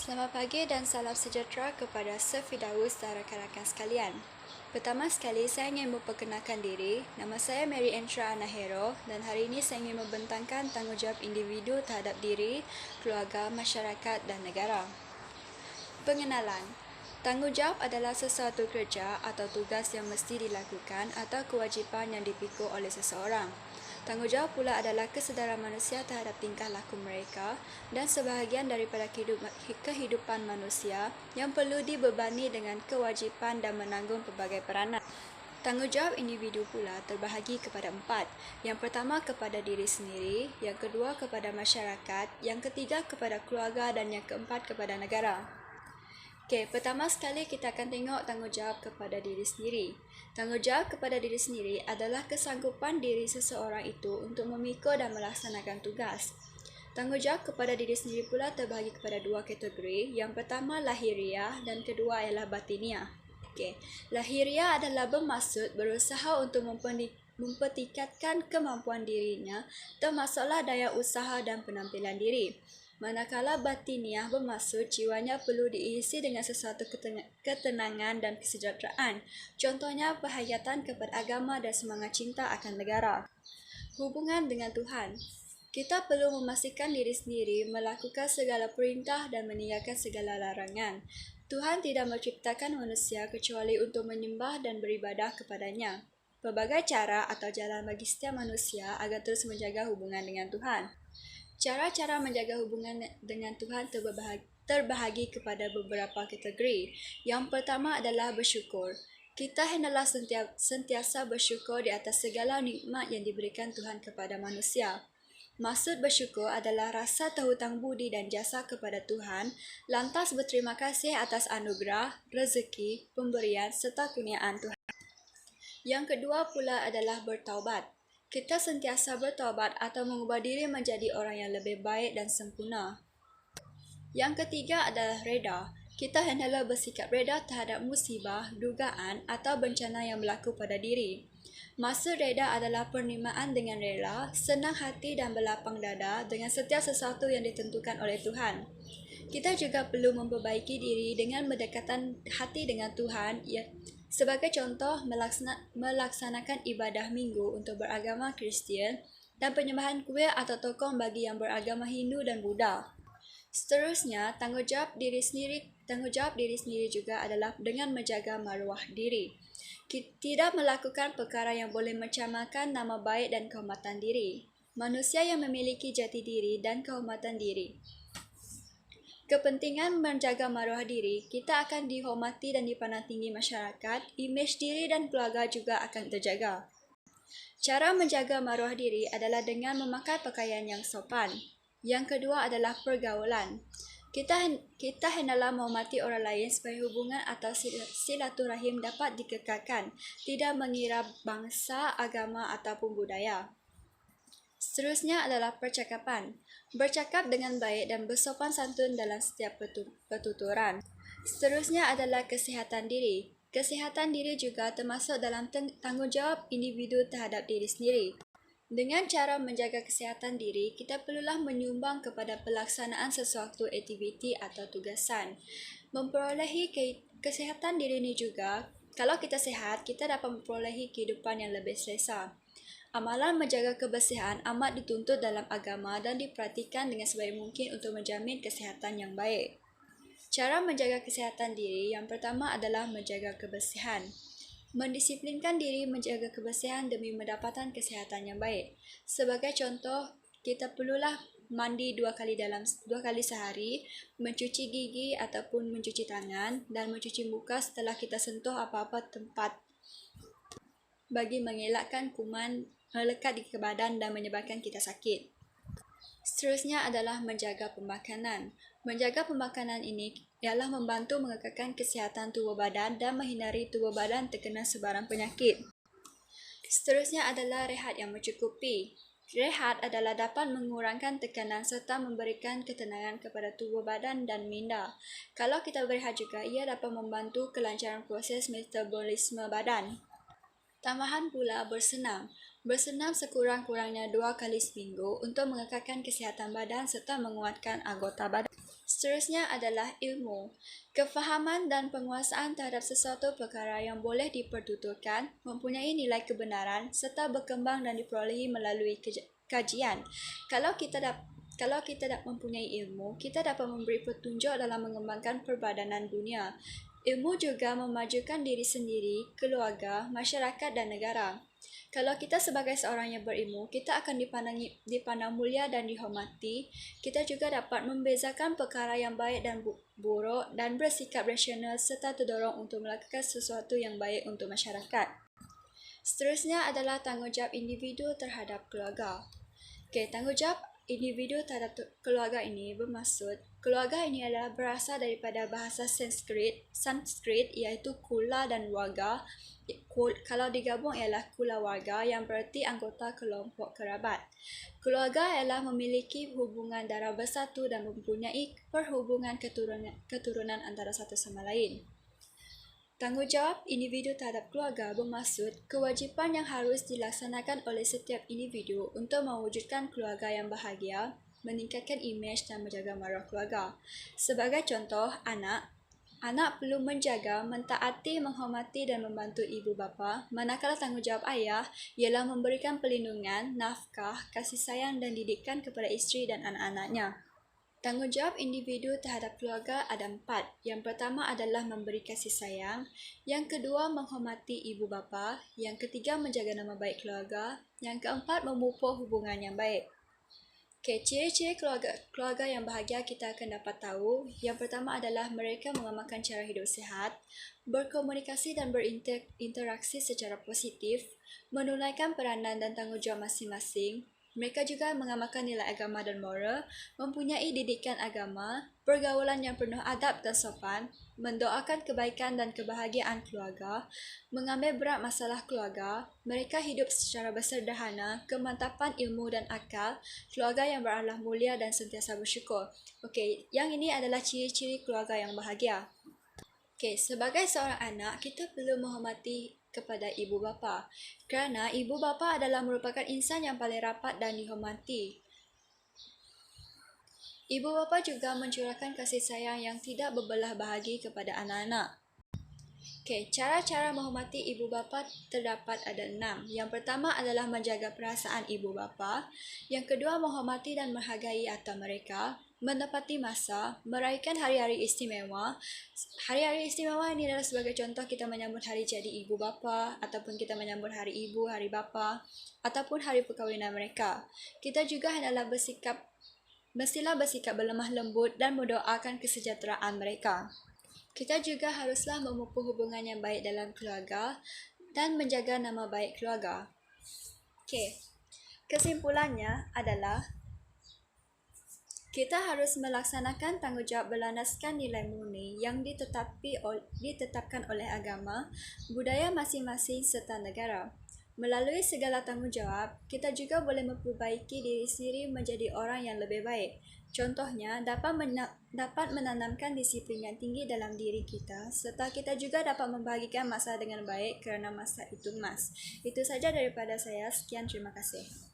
Selamat pagi dan salam sejahtera kepada Sir Firdaus dan rakan-rakan sekalian. Pertama sekali, saya ingin memperkenalkan diri. Nama saya Mary Entra Anahero dan hari ini saya ingin membentangkan tanggungjawab individu terhadap diri, keluarga, masyarakat dan negara. Pengenalan. Tanggungjawab adalah sesuatu kerja atau tugas yang mesti dilakukan atau kewajipan yang dipikul oleh seseorang. Tanggungjawab pula adalah kesedaran manusia terhadap tingkah laku mereka dan sebahagian daripada kehidupan manusia yang perlu dibebani dengan kewajipan dan menanggung pelbagai peranan. Tanggungjawab individu pula terbahagi kepada 4. Yang pertama kepada diri sendiri, yang kedua kepada masyarakat, yang ketiga kepada keluarga dan yang keempat kepada negara. Okey, pertama sekali kita akan tengok tanggungjawab kepada diri sendiri. Tanggungjawab kepada diri sendiri adalah kesanggupan diri seseorang itu untuk memikul dan melaksanakan tugas. Tanggungjawab kepada diri sendiri pula terbahagi kepada 2 kategori. Yang pertama lahiriah dan kedua ialah batiniah. Okey, lahiriah adalah bermaksud berusaha untuk mempertingkatkan kemampuan dirinya, termasuklah daya usaha dan penampilan diri. Manakala batiniah bermaksud jiwanya perlu diisi dengan sesuatu ketenangan dan kesejahteraan. Contohnya penghayatan kepada agama dan semangat cinta akan negara. Hubungan dengan Tuhan. Kita perlu memastikan diri sendiri melakukan segala perintah dan meninggalkan segala larangan. Tuhan tidak menciptakan manusia kecuali untuk menyembah dan beribadah kepadanya. Pelbagai cara atau jalan bagi setiap manusia agar terus menjaga hubungan dengan Tuhan. Cara-cara menjaga hubungan dengan Tuhan terbahagi kepada beberapa kategori. Yang pertama adalah bersyukur. Kita hendaklah sentiasa bersyukur di atas segala nikmat yang diberikan Tuhan kepada manusia. Maksud bersyukur adalah rasa terhutang budi dan jasa kepada Tuhan, lantas berterima kasih atas anugerah, rezeki, pemberian serta kurniaan Tuhan. Yang kedua pula adalah bertaubat. Kita sentiasa bertaubat atau mengubah diri menjadi orang yang lebih baik dan sempurna. Yang ketiga adalah reda. Kita hendaklah bersikap reda terhadap musibah, dugaan atau bencana yang berlaku pada diri. Maksud reda adalah penerimaan dengan rela, senang hati dan berlapang dada dengan setiap sesuatu yang ditentukan oleh Tuhan. Kita juga perlu memperbaiki diri dengan mendekatkan hati dengan Tuhan. Sebagai contoh, melaksanakan ibadah minggu untuk beragama Kristian dan penyembahan kuil atau tokoh bagi yang beragama Hindu dan Buddha. Seterusnya, tanggungjawab diri sendiri juga adalah dengan menjaga maruah diri. Tidak melakukan perkara yang boleh mencamarkan nama baik dan kehormatan diri. Manusia yang memiliki jati diri dan kehormatan diri. Kepentingan menjaga maruah diri, kita akan dihormati dan dipandang tinggi masyarakat, imej diri dan keluarga juga akan terjaga. Cara menjaga maruah diri adalah dengan memakai pakaian yang sopan. Yang kedua adalah pergaulan. Kita hendaklah menghormati orang lain supaya hubungan atau silaturahim dapat dikekalkan, tidak mengira bangsa, agama ataupun budaya. Seterusnya adalah percakapan. Bercakap dengan baik dan bersopan santun dalam setiap pertuturan. Seterusnya adalah kesihatan diri. Kesihatan diri juga termasuk dalam tanggungjawab individu terhadap diri sendiri. Dengan cara menjaga kesihatan diri, kita perlulah menyumbang kepada pelaksanaan sesuatu aktiviti atau tugasan. Memperolehi kesihatan diri ini juga, kalau kita sihat, kita dapat memperolehi kehidupan yang lebih selesa. Amalan menjaga kebersihan amat dituntut dalam agama dan diperhatikan dengan sebaik mungkin untuk menjamin kesihatan yang baik. Cara menjaga kesihatan diri yang pertama adalah menjaga kebersihan. Mendisiplinkan diri menjaga kebersihan demi mendapatkan kesihatan yang baik. Sebagai contoh, kita perlulah mandi 2 kali sehari, mencuci gigi ataupun mencuci tangan dan mencuci muka setelah kita sentuh apa-apa tempat bagi mengelakkan kuman melekat di badan dan menyebabkan kita sakit. Seterusnya adalah menjaga pemakanan. Menjaga pemakanan ini ialah membantu mengekalkan kesihatan tubuh badan dan menghindari tubuh badan terkena sebarang penyakit. Seterusnya adalah rehat yang mencukupi. Rehat adalah dapat mengurangkan tekanan serta memberikan ketenangan kepada tubuh badan dan minda. Kalau kita berehat juga, ia dapat membantu kelancaran proses metabolisme badan. Tambahan pula bersenam. Bersenam sekurang-kurangnya 2 kali seminggu untuk mengekalkan kesihatan badan serta menguatkan anggota badan. Seterusnya adalah ilmu. Kefahaman dan penguasaan terhadap sesuatu perkara yang boleh dipertuturkan, mempunyai nilai kebenaran serta berkembang dan diperolehi melalui kajian. Kalau kita dapat mempunyai ilmu, kita dapat memberi petunjuk dalam mengembangkan perbadanan dunia. Ilmu juga memajukan diri sendiri, keluarga, masyarakat dan negara. Kalau kita sebagai seorang yang berilmu, kita akan dipandang mulia dan dihormati. Kita juga dapat membezakan perkara yang baik dan buruk dan bersikap rasional serta terdorong untuk melakukan sesuatu yang baik untuk masyarakat. Seterusnya adalah tanggungjawab individu terhadap keluarga. Tanggungjawab individu terhadap keluarga ini bermaksud keluarga ini adalah berasal daripada bahasa Sanskrit iaitu kula dan warga. Kalau digabung ialah kulawarga yang berarti anggota kelompok kerabat. Keluarga ialah memiliki hubungan darah bersatu dan mempunyai perhubungan keturunan antara satu sama lain. Tanggungjawab individu terhadap keluarga bermaksud kewajipan yang harus dilaksanakan oleh setiap individu untuk mewujudkan keluarga yang bahagia, meningkatkan imej dan menjaga maruah keluarga. Sebagai contoh, anak perlu menjaga, mentaati, menghormati dan membantu ibu bapa, manakala tanggungjawab ayah ialah memberikan perlindungan, nafkah, kasih sayang dan didikan kepada isteri dan anak-anaknya. Tanggungjawab individu terhadap keluarga ada 4. Yang pertama adalah memberi kasih sayang, yang kedua menghormati ibu bapa, yang ketiga menjaga nama baik keluarga, yang keempat memupuk hubungan yang baik. Ciri-ciri keluarga yang bahagia kita akan dapat tahu. Yang pertama adalah mereka mengamalkan cara hidup sihat, berkomunikasi dan berinteraksi secara positif, menunaikan peranan dan tanggungjawab masing-masing. Mereka juga mengamalkan nilai agama dan moral, mempunyai didikan agama, pergaulan yang penuh adab dan sopan, mendoakan kebaikan dan kebahagiaan keluarga, mengambil berat masalah keluarga, mereka hidup secara bersederhana, kemantapan ilmu dan akal, keluarga yang berakhlak mulia dan sentiasa bersyukur. Yang ini adalah ciri-ciri keluarga yang bahagia. Sebagai seorang anak, kita perlu menghormati kepada ibu bapa kerana ibu bapa adalah merupakan insan yang paling rapat dan dihormati. Ibu bapa juga mencurahkan kasih sayang yang tidak berbelah bahagi kepada anak-anak. Cara-cara menghormati ibu bapa terdapat ada 6. Yang pertama adalah menjaga perasaan ibu bapa. Yang kedua, menghormati dan menghargai harta mereka, menepati masa, meraihkan hari-hari istimewa. Hari-hari istimewa ini adalah sebagai contoh kita menyambut hari jadi ibu bapa, ataupun kita menyambut hari ibu, hari bapa, ataupun hari perkahwinan mereka. Kita juga mestilah bersikap berlemah lembut dan mendoakan kesejahteraan mereka. Kita juga haruslah memupuk hubungan yang baik dalam keluarga dan menjaga nama baik keluarga. Kesimpulannya adalah kita harus melaksanakan tanggungjawab berlandaskan nilai murni yang ditetapkan oleh agama, budaya masing-masing serta negara. Melalui segala tanggungjawab, kita juga boleh memperbaiki diri sendiri menjadi orang yang lebih baik. Contohnya, dapat menanamkan disiplin yang tinggi dalam diri kita, serta kita juga dapat membahagikan masa dengan baik kerana masa itu emas. Itu saja daripada saya. Sekian, terima kasih.